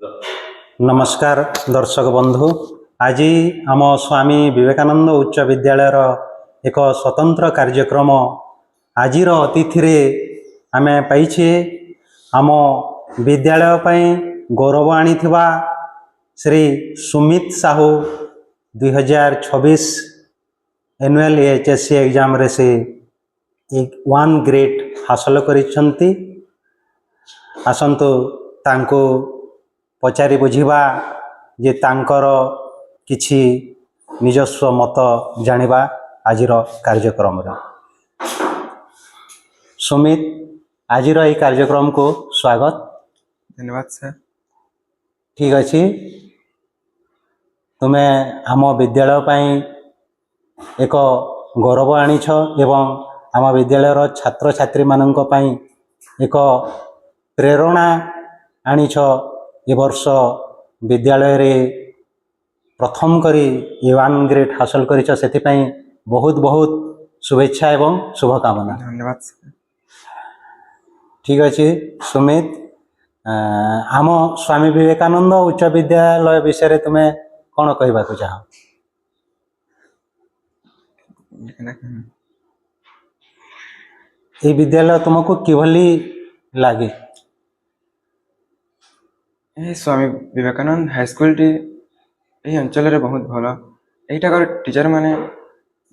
नमस्कार दर्शक बंधु। आज आम स्वामी विवेकानंद उच्च विद्यालय एक स्वतंत्र कार्यक्रम आज अतिथि आम पाइछे आम विद्यालय पई गौरव आनी Shri Sumit Sahu 2026 annual HSC exam रे से 1 ग्रेड हासिल करिसंती। आसंतु तांको पचारि बुझिबा जे तांकर किछि निजस्व मत जानिबा आजिर कार्यक्रम रे। सुमित, आजिर এই कार्यक्रम को स्वागत। धन्यवाद सर। ठीक अछि, तुमे आम विद्यालय पई एक गौरव आनिछ एवं आम विद्यालयर छात्र छात्री माननक पई एक प्रेरणा आनिछ। ए वर्ष विद्यालय रे प्रथम करी 1 ग्रेड हासिल करिछ, सेति पई बहुत बहुत शुभेच्छा एवं शुभकामना। धन्यवाद सर। ठीक अछि सुमित, आम स्वामी विवेकानंद उच्च विद्यालय विषय रे तुमे कोन कहबा को चाह? ए विद्यालय तुमको किभली लागे? स्वामी विवेकानंद हाईस्कूल टी अंचल रे बहुत भल। एठाकर टीचर माने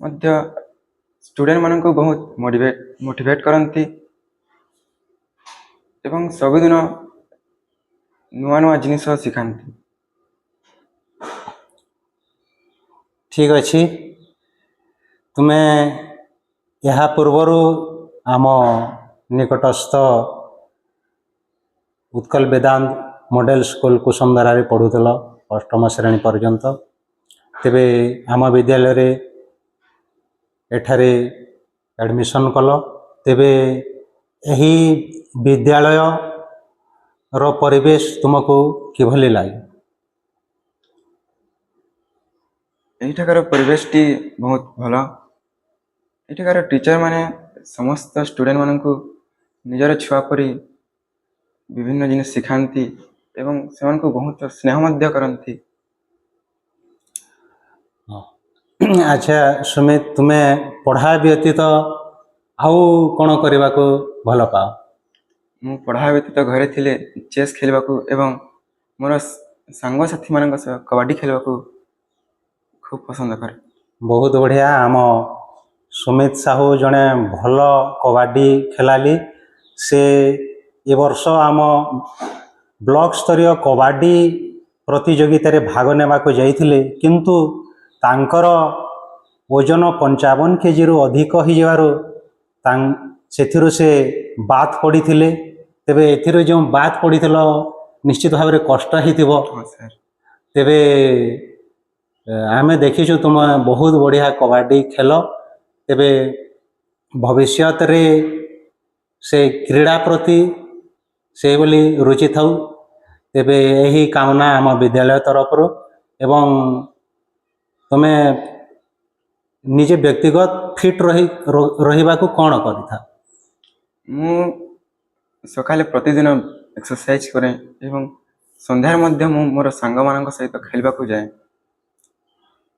मध्य स्टूडेंट मानन को बहुत मोटिवेट करंती एवं सबदिन नुआ नुआ जिनिस शिखाती। ठीक अछि, तुमे यहाँ पूर्वरु आम निकटस्थ उत्कल वेदांत मॉडल स्कूल कुसुमधारा रे पढ़ुतल 8म श्रेणी पर्यंत। तेबे आम विद्यालय रे एठारे एडमिशन कल। तेबे एही विद्यालय रो परिवेश तुमको किभली लागे? एठाकर परिवेश टी बहुत भल। एठाकर टीचर माने समस्त स्टूडेंट मानन को निजर छुआ परी विभिन्न जिनिस शिखाती एवं सेमान को बहुत स्नेह मध्य करंती। अच्छा सुमित, तुमे पढ़ा व्यतीत आउ कोन करबा को भल पाओ? मु पढ़ा व्यतीत घरे थिले चेस खेलबा को एवं मोर सांग साथी मानन सह कबड्डी खेलबा को खूब पसंद करे। बहुत बढ़िया। आम सुमित साहू जने भल कबड्डी खेलाली। से ए वर्ष आम ब्लॉक स्तरीय कबड्डी प्रतियोगिता रे भाग नेबा को जाइथिले, किंतु तांकर ओजन 55 केजी रु अधिक हो जवारो सेथिरु से बात पड़िथिले। तेबे एथिरु जो बात पड़िथिलो निश्चित भाव रे कष्ट हिथिबो। तेबे आमे देखिछु तुम बहुत बढ़िया कबड्डी खेल। तेबे भविष्यत रे से क्रीड़ा प्रति से बोली रुचि थाउ। तेबे यही कामना आम विद्यालय तरफ रो। एवं तुमे निजे व्यक्तिगत फिट रहिबा को कोन करिथा? मु सकाले प्रतिदिन एक्सरसाइज करे एवं संध्यार मध्य मु मोर सांग मानक सहित खेलबा को जाए।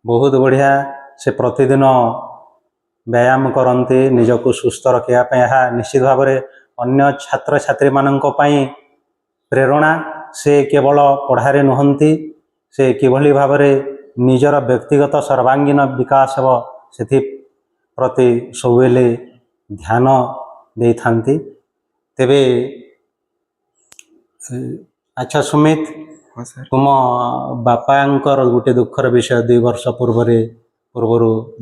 बहुत बढ़िया। से प्रतिदिन व्यायाम करते निजको सुस्थ रखा निश्चित भाव में अन्य छात्र छात्री मानक पई प्रेरणा। से केवल पढ़ारे नुहंती, से किभली भाव में निजर व्यक्तिगत सर्वांगीन विकास हो से प्रति सबेले ध्यान दे थांती। तेबे अच्छा सुमित, तुम बापांकर गोटे दुखर विषय 2 वर्ष पूर्वर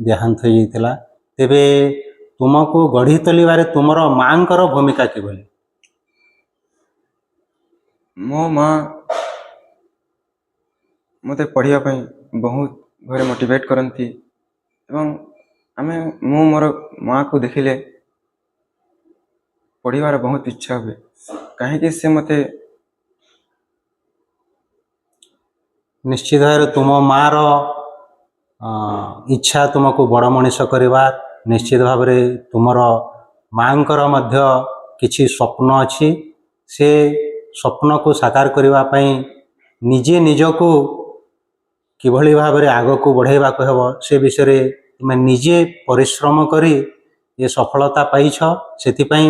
देहांत हो जाइतिला। तेबे तुमको गढ़ी तोलिबारे तुमर मांकर भूमिका किभली? मो माँ मते पढ़िया पई बहुत घरे मोटिवेट करंती एवं आमे मु मोर माँ को देखिले पढ़िबार बहुत इच्छा हुए। कहीं से मते निश्चित भाव तुम माँ रो इच्छा तुमको बड़ मनीष करवा। निश्चित भाव में तुमर माँकर मध्य किछि स्वप्न अच्छी। से स्वप्न को साकार करने ନିଜେ ନିଜକୁ କିଭଳି ଭାବରେ ଆଗକୁ ବଢ଼େଇବାକୁ ହେବ ସେ ବିଷୟରେ ତୁମେ ନିଜେ ପରିଶ୍ରମ କରି ଏ ସଫଳତା ପାଇଛ। ସେଥିପାଇଁ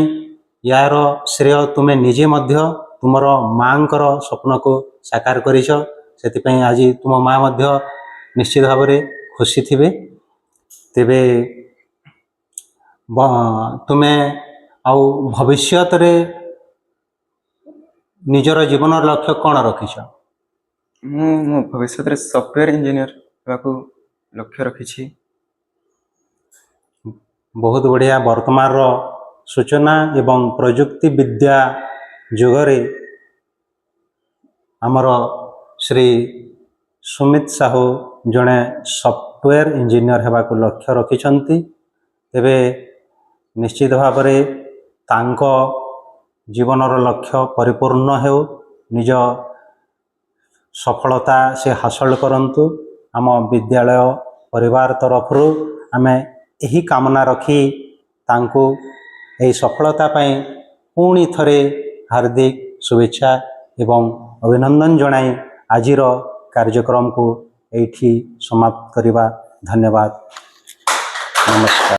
ୟାର ଶ୍ରେୟ ତୁମେ ନିଜେ ମଧ୍ୟ ତୁମର ମାଙ୍କର ସ୍ୱପ୍ନକୁ ସାକାର କରିଛ। ସେଥିପାଇଁ ଆଜି ତୁମ ମା ମଧ୍ୟ ନିଶ୍ଚିତ ଭାବରେ ଖୁସି ଥିବେ। ତେବେ ତୁମେ ଆଉ ଭବିଷ୍ୟତରେ ନିଜର ଜୀବନର ଲକ୍ଷ୍ୟ କ'ଣ ରଖିଛ? ମୁଁ ମୋ ଭବିଷ୍ୟତରେ ସଫ୍ଟୱେୟାର ଇଞ୍ଜିନିୟର ହେବାକୁ ଲକ୍ଷ୍ୟ ରଖିଛି। ବହୁତ ବଢ଼ିଆ। ବର୍ତ୍ତମାନର ସୂଚନା ଏବଂ ପ୍ରଯୁକ୍ତି ବିଦ୍ୟା ଯୁଗରେ ଆମର ଶ୍ରୀ ସୁମିତ ସାହୁ ଜଣେ ସଫ୍ଟୱେୟାର ଇଞ୍ଜିନିୟର ହେବାକୁ ଲକ୍ଷ୍ୟ ରଖିଛନ୍ତି। ତେବେ ନିଶ୍ଚିତ ଭାବରେ ତାଙ୍କ ଜୀବନର ଲକ୍ଷ୍ୟ ପରିପୂର୍ଣ୍ଣ ହେଉ, ନିଜ ସଫଳତା ସେ ହାସଲ କରନ୍ତୁ। ଆମ ବିଦ୍ୟାଳୟ ପରିବାର ତରଫରୁ ଆମେ ଏହି କାମନା ରଖି ତାଙ୍କୁ ଏହି ସଫଳତା ପାଇଁ ପୁଣି ଥରେ ହାର୍ଦ୍ଦିକ ଶୁଭେଚ୍ଛା ଏବଂ ଅଭିନନ୍ଦନ ଜଣାଇ ଆଜିର କାର୍ଯ୍ୟକ୍ରମକୁ ଏଇଠି ସମାପ୍ତ କରିବା। ଧନ୍ୟବାଦ, ନମସ୍କାର।